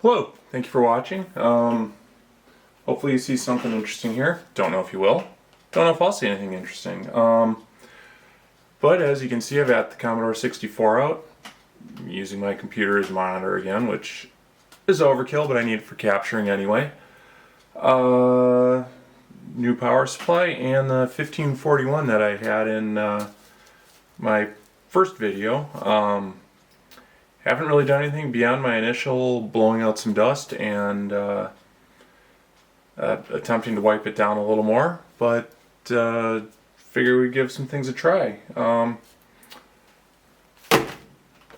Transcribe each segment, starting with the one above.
Hello, thank you for watching. Hopefully you see something interesting here. Don't know if you will. Don't know if I'll see anything interesting. But as you can see, I've got the Commodore 64 out. I'm using my computer as monitor again, which is overkill, but I need it for capturing anyway. New power supply and the 1541 that I had in my first video. Haven't really done anything beyond my initial blowing out some dust and attempting to wipe it down a little more, but figure we'd give some things a try.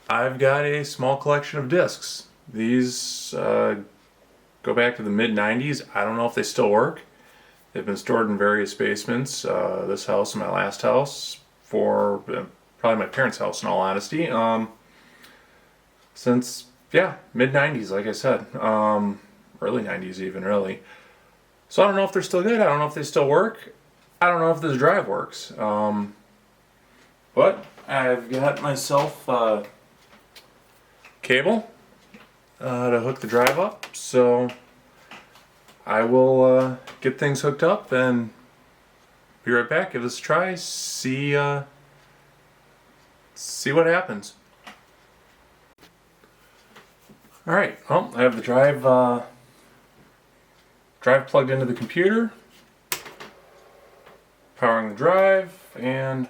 I've got a small collection of discs. These go back to the mid-90s. I don't know if they still work. They've been stored in various basements, this house and my last house, for probably my parents' house in all honesty. Since, yeah, mid-90s, like I said. Early 90s even, really. So I don't know if they're still good. I don't know if they still work. I don't know if this drive works. But I've got myself cable to hook the drive up. So I will get things hooked up and be right back. Give this a try. See what happens. Alright, well, I have the drive plugged into the computer, powering the drive, and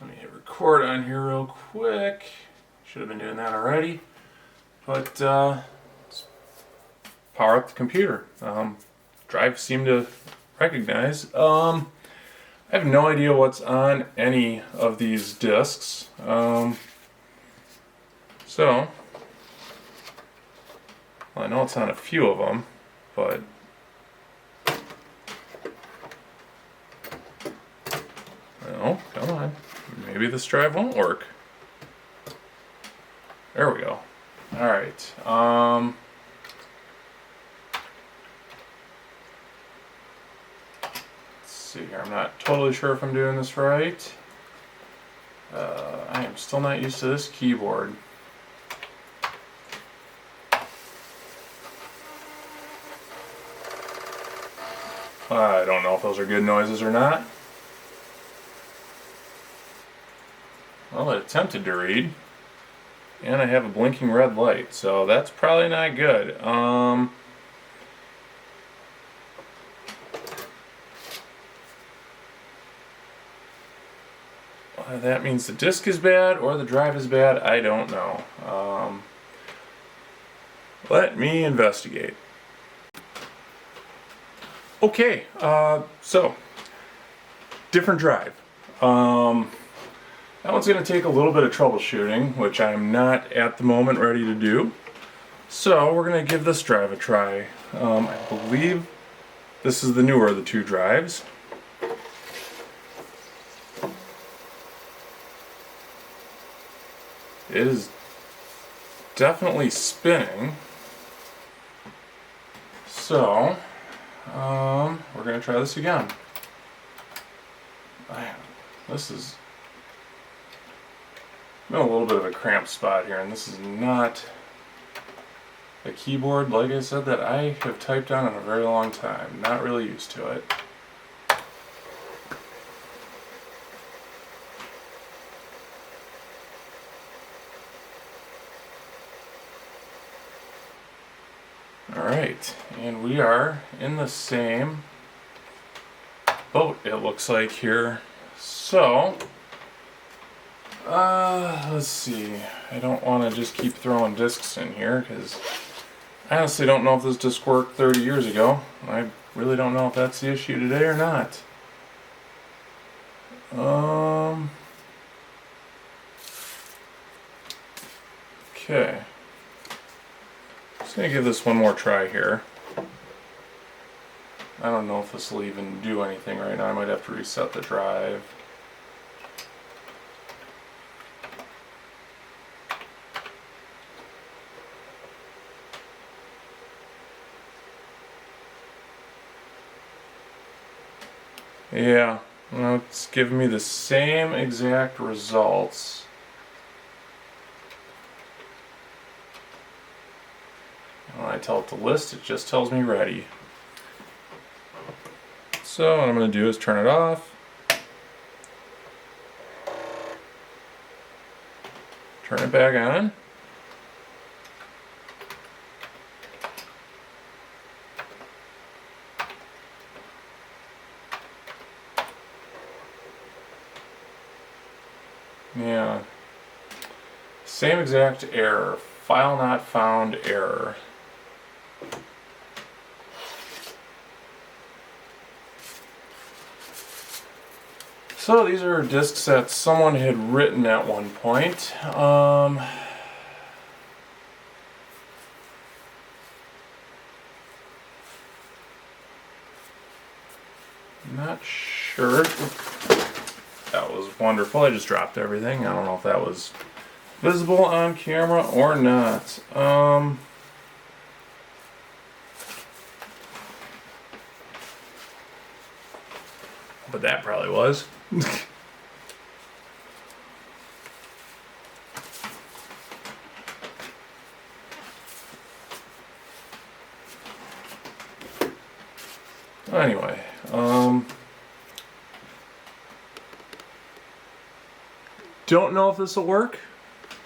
let me hit record on here real quick. Should have been doing that already, but let's power up the computer. Drive seemed to recognize. I have no idea what's on any of these discs, so well, I know it's on a few of them, but no, come on. Maybe this drive won't work. There we go. Alright. Let's see here. I'm not totally sure if I'm doing this right. I am still not used to this keyboard. I don't know if those are good noises or not. Well, it attempted to read. And I have a blinking red light, so that's probably not good. Whether that means the disc is bad or the drive is bad, I don't know. Let me investigate. Okay, so different drive. That one's going to take a little bit of troubleshooting, which I'm not at the moment ready to do. So we're going to give this drive a try. I believe this is the newer of the two drives. It is definitely spinning. So we're going to try this again. Man, this is been a little bit of a cramped spot here, and this is not a keyboard, like I said, that I have typed on in a very long time. Not really used to it. Alright, and we are in the same boat, it looks like, here. So let's see. I don't want to just keep throwing discs in here because I honestly don't know if this disc worked 30 years ago. I really don't know if that's the issue today or not. Okay. Just gonna give this one more try here. I don't know if this will even do anything right now. I might have to reset the drive. Yeah, well, it's giving me the same exact results. When I tell it to list, it just tells me ready. So what I'm going to do is turn it off. Turn it back on. Yeah. Same exact error. File not found error. So these are discs that someone had written at one point. Not sure. That was wonderful. I just dropped everything. I don't know if that was visible on camera or not. But that probably was. Anyway, don't know if this will work.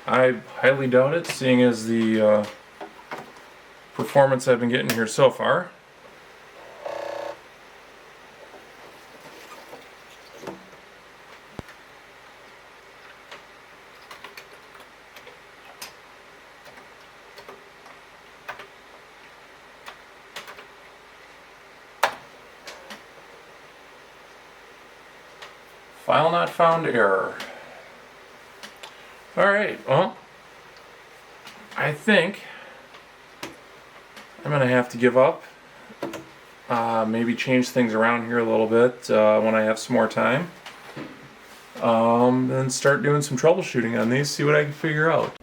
I highly doubt it, seeing as the performance I've been getting here so far. File not found error. Alright, well, I think I'm going to have to give up. Maybe change things around here a little bit when I have some more time. Then start doing some troubleshooting on these, see what I can figure out.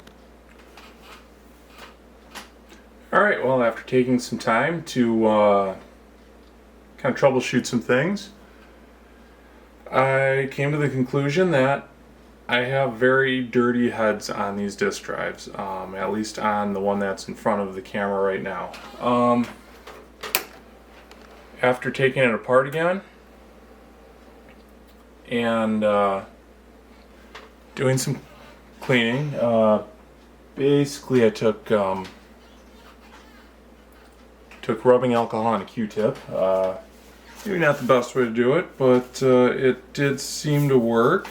Alright, well, after taking some time to kind of troubleshoot some things, I came to the conclusion that I have very dirty heads on these disk drives, at least on the one that's in front of the camera right now. After taking it apart again and doing some cleaning, basically I took rubbing alcohol on a Q-tip. Maybe not the best way to do it, but it did seem to work.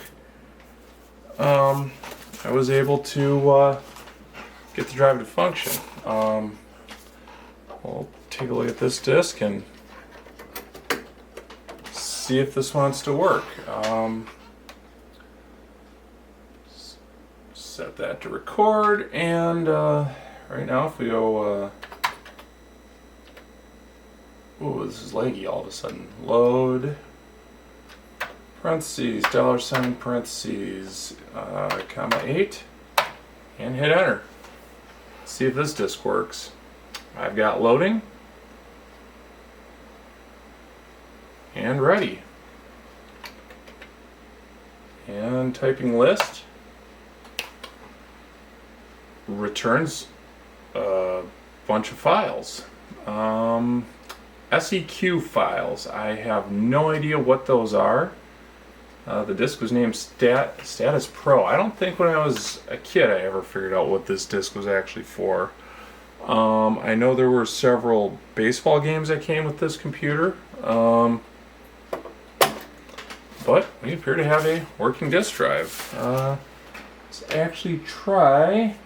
I was able to get the drive to function. We'll take a look at this disk and see if this wants to work. Set that to record, and right now if we go ooh, this is laggy all of a sudden. Load, parentheses, $, parentheses, comma 8, and hit enter. See if this disk works. I've got loading, and ready. And typing list, returns a bunch of files. SEQ files. I have no idea what those are. The disk was named Status Pro. I don't think when I was a kid I ever figured out what this disk was actually for. I know there were several baseball games that came with this computer. But we appear to have a working disk drive. Let's actually try.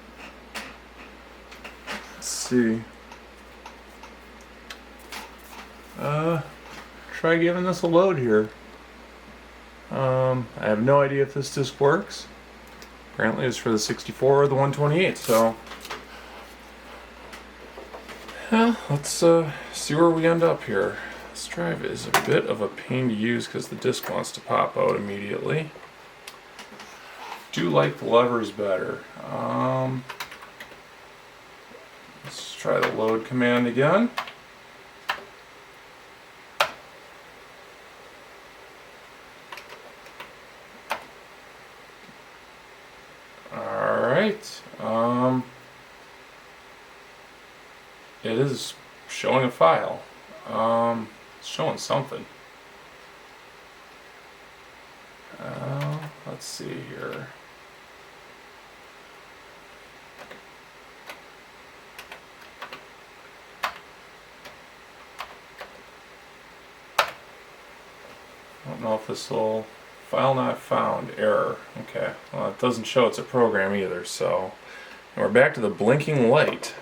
Let's see. Try giving this a load here. I have no idea if this disc works. Apparently it's for the 64 or the 128, so well, let's see where we end up here. This drive is a bit of a pain to use because the disc wants to pop out immediately. Do like the levers better. Let's try the load command again. Alright, It is showing a file. It's showing something. Let's see here. I don't know if this will... File not found, error. Okay, well it doesn't show it's a program either, so... And we're back to the blinking light.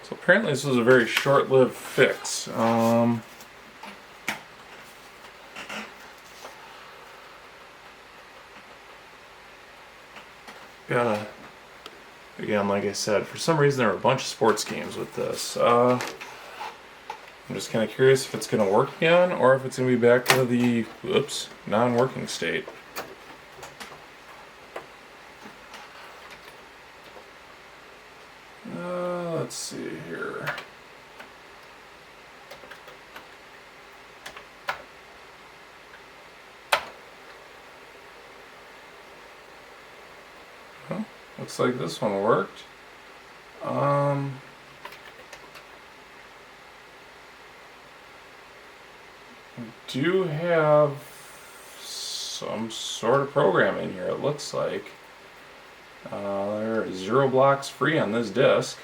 So apparently this was a very short-lived fix. Gotta... Again, like I said, for some reason there are a bunch of sports games with this. I'm just kind of curious if it's going to work again, or if it's going to be back to the, non-working state. Let's see here. Well, looks like this one worked. Do have some sort of program in here, it looks like. There are 0 blocks free on this disk.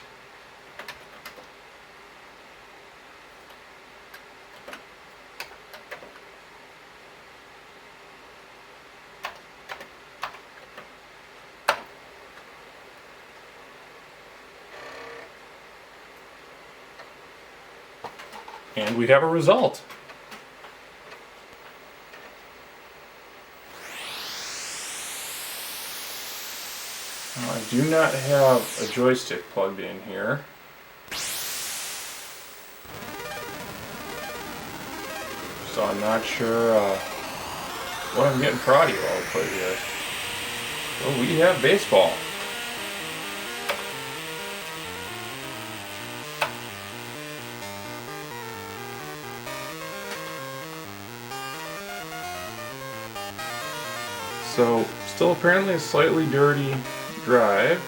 And we'd have a result. I do not have a joystick plugged in here. So I'm not sure what I'm getting for audio output here. Oh, we have baseball. So, still apparently a slightly dirty drive.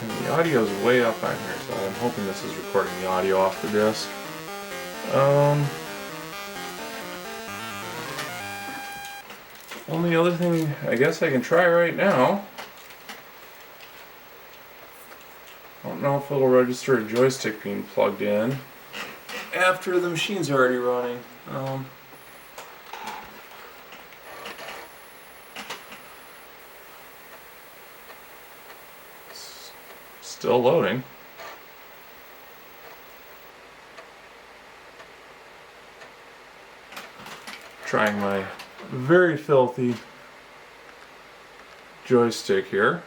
And the audio is way up on here, so I'm hoping this is recording the audio off the disc. Only other thing I guess I can try right now. I don't know if it'll register a joystick being plugged in after the machine's already running. Still loading. Trying my very filthy joystick here.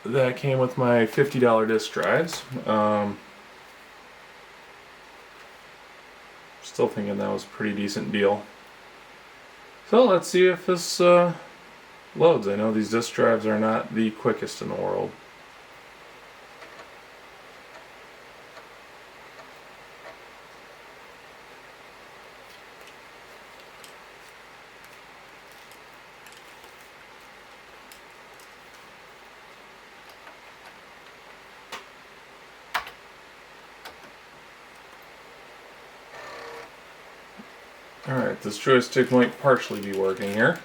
That came with my $50 disc drives. Still thinking that was a pretty decent deal. So let's see if this loads. I know these disc drives are not the quickest in the world. Alright, this joystick might partially be working here.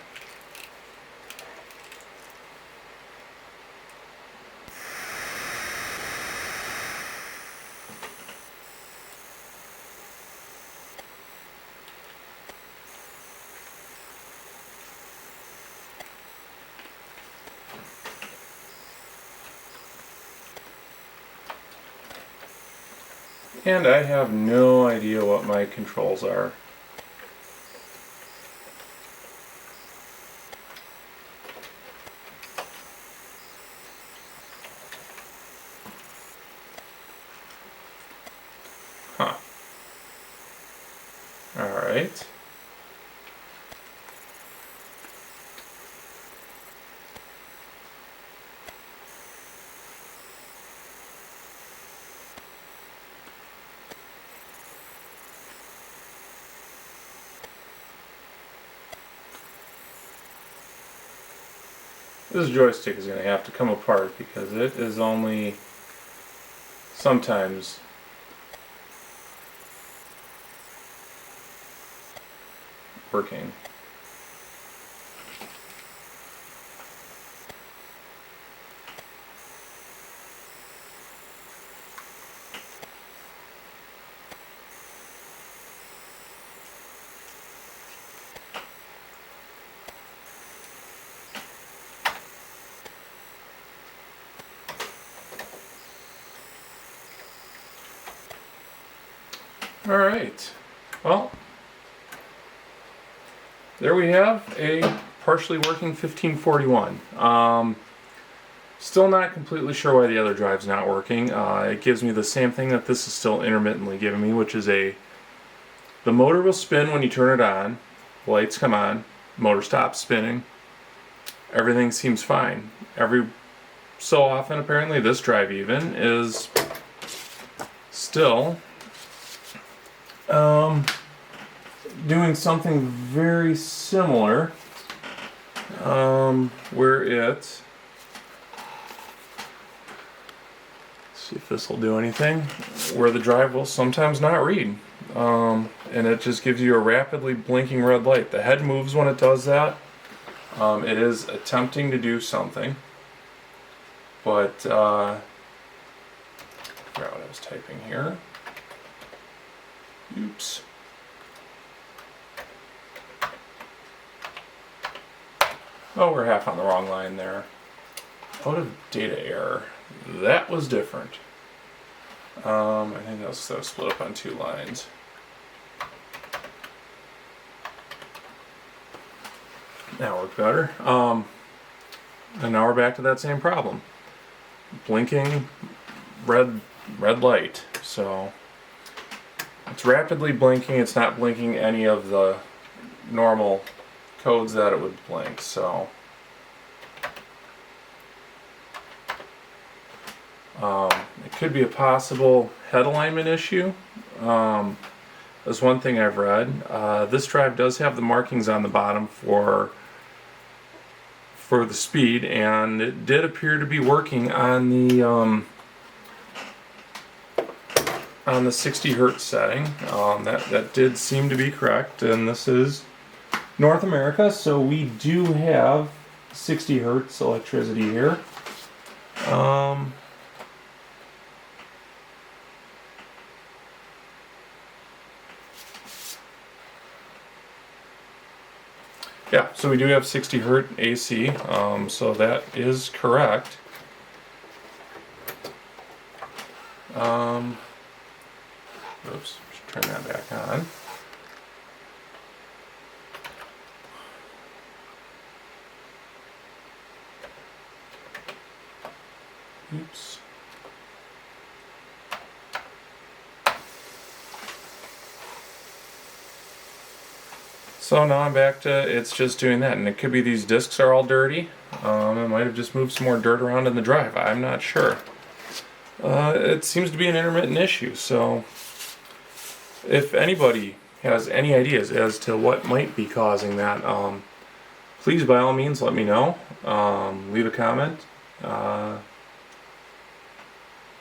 And I have no idea what my controls are. Huh. Alright. this joystick is going to have to come apart because it is only sometimes working. Alright, well, there we have a partially working 1541. Still not completely sure why the other drive's not working. It gives me the same thing that this is still intermittently giving me, which is the motor will spin when you turn it on, lights come on, motor stops spinning, everything seems fine. Every so often, apparently, this drive even is still doing something very similar, where let's see if this will do anything, where the drive will sometimes not read, and it just gives you a rapidly blinking red light. The head moves when it does that. It is attempting to do something, but I forgot what I was typing here. Oops. Oh, we're half on the wrong line there. Out of data error. That was different. I think that was split up on 2 lines. That worked better. And now we're back to that same problem. Blinking red light. So it's rapidly blinking. It's not blinking any of the normal codes that it would blink. So it could be a possible head alignment issue. That's one thing I've read. This drive does have the markings on the bottom for the speed, and it did appear to be working on the 60 hertz setting. That did seem to be correct, and this is North America, so we do have 60 hertz electricity here. Yeah, so we do have 60 hertz AC, so that is correct. Oops, should turn that back on. Oops. So now I'm back to it's just doing that, and it could be these discs are all dirty. It might have just moved some more dirt around in the drive. I'm not sure. It seems to be an intermittent issue, so if anybody has any ideas as to what might be causing that, please by all means let me know. Leave a comment,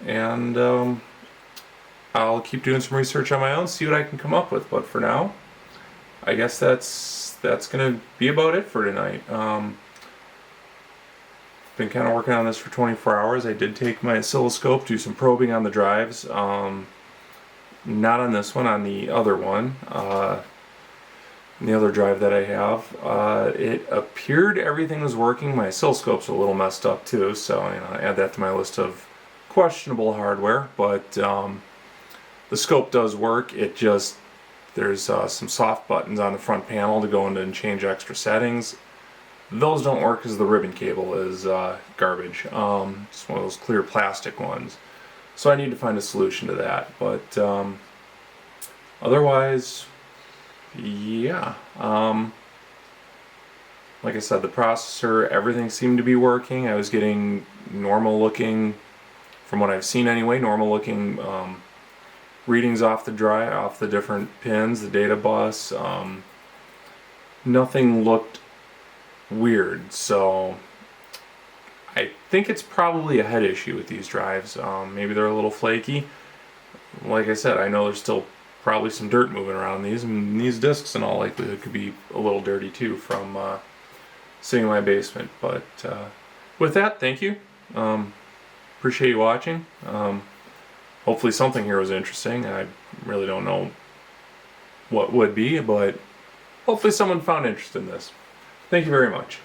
and I'll keep doing some research on my own, see what I can come up with. But for now, I guess that's gonna be about it for tonight. Been kind of working on this for 24 hours. I did take my oscilloscope, do some probing on the drives. Not on this one, on the other one, the other drive that I have. It appeared everything was working. My oscilloscope's a little messed up too, so add that to my list of questionable hardware. But the scope does work. It just there's some soft buttons on the front panel to go in and change extra settings. Those don't work because the ribbon cable is garbage. Just one of those clear plastic ones. So I need to find a solution to that. But otherwise, yeah. Like I said, the processor, everything seemed to be working. I was getting normal looking, from what I've seen anyway, normal looking readings off the drive, off the different pins, the data bus. Nothing looked weird, so I think it's probably a head issue with these drives. Maybe they're a little flaky. Like I said, I know there's still probably some dirt moving around these, and these discs in all likelihood could be a little dirty too from sitting in my basement. But with that, thank you. Appreciate you watching. Hopefully something here was interesting. I really don't know what would be, but hopefully someone found interest in this. Thank you very much.